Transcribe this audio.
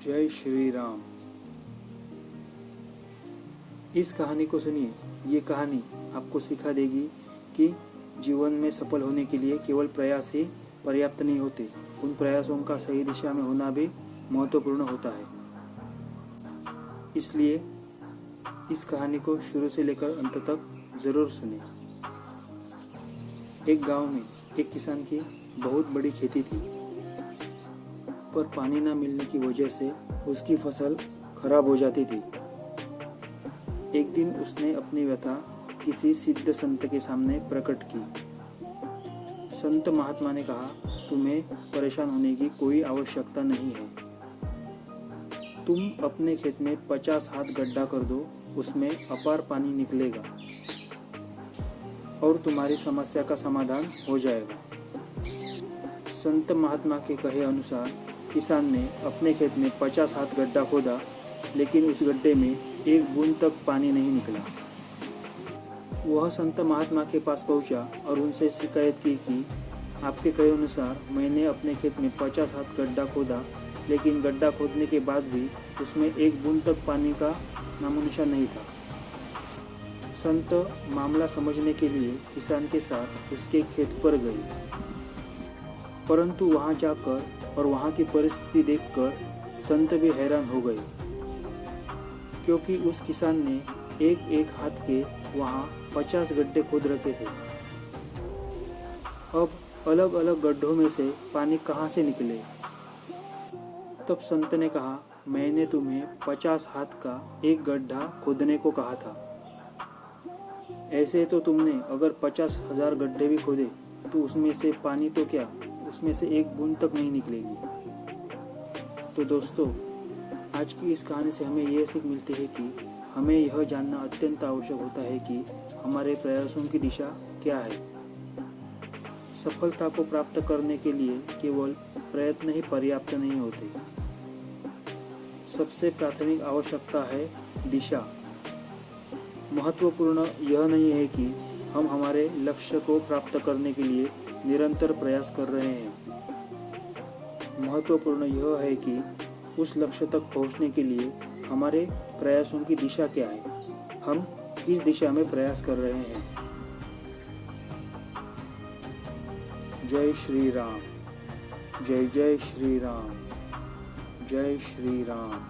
जय श्री राम। इस कहानी को सुनिए। ये कहानी आपको सिखा देगी कि जीवन में सफल होने के लिए केवल प्रयास ही पर्याप्त नहीं होते, उन प्रयासों का सही दिशा में होना भी महत्वपूर्ण होता है। इसलिए इस कहानी को शुरू से लेकर अंत तक ज़रूर सुनें। एक गांव में एक किसान की बहुत बड़ी खेती थी, पर पानी न मिलने की वजह से उसकी फसल खराब हो जाती थी। एक दिन उसने अपनी व्यथा किसी सिद्ध संत के सामने प्रकट की। संत महात्मा ने कहा, तुम्हें परेशान होने की कोई आवश्यकता नहीं है। तुम अपने खेत में 50 हाथ गड्ढा कर दो, उसमें अपार पानी निकलेगा और तुम्हारी समस्या का समाधान हो जाएगा। संत महात्मा के कहे अनुसार किसान ने अपने खेत में 50 हाथ गड्ढा खोदा, लेकिन उस गड्ढे में एक बूंद तक पानी नहीं निकला। वह संत महात्मा के पास पहुंचा और उनसे शिकायत की कि आपके कहे अनुसार मैंने अपने खेत में 50 हाथ गड्ढा खोदा, लेकिन गड्ढा खोदने के बाद भी उसमें एक बूंद तक पानी का नामोनिशान नहीं था। संत मामला समझने के लिए किसान के साथ उसके खेत पर गए, परंतु वहां जाकर और वहां की परिस्थिति देखकर संत भी हैरान हो गए, क्योंकि उस किसान ने एक एक हाथ के वहां 50 गड्ढे खोद रखे थे। अब अलग अलग गड्ढों में से पानी कहां से निकले? तब संत ने कहा, मैंने तुम्हें 50 हाथ का एक गड्ढा खोदने को कहा था। ऐसे तो तुमने अगर 50,000 गड्ढे भी खोदे तो उसमें से पानी तो क्या, उसमें से एक बूंद तक नहीं निकलेगी। तो दोस्तों, आज की इस कहानी से हमें यह सीख मिलती है कि हमें यह जानना अत्यंत आवश्यक होता है कि हमारे प्रयासों की दिशा क्या है। सफलता को प्राप्त करने के लिए केवल प्रयत्न ही पर्याप्त नहीं होते। सबसे प्राथमिक आवश्यकता है दिशा। महत्वपूर्ण यह नहीं है कि हम हमारे लक्ष्य को प्राप्त करने के लिए निरंतर प्रयास कर रहे हैं। महत्वपूर्ण यह है कि उस लक्ष्य तक पहुंचने के लिए हमारे प्रयासों की दिशा क्या है, हम किस दिशा में प्रयास कर रहे हैं। जय श्री राम। जय जय श्री राम। जय श्री राम।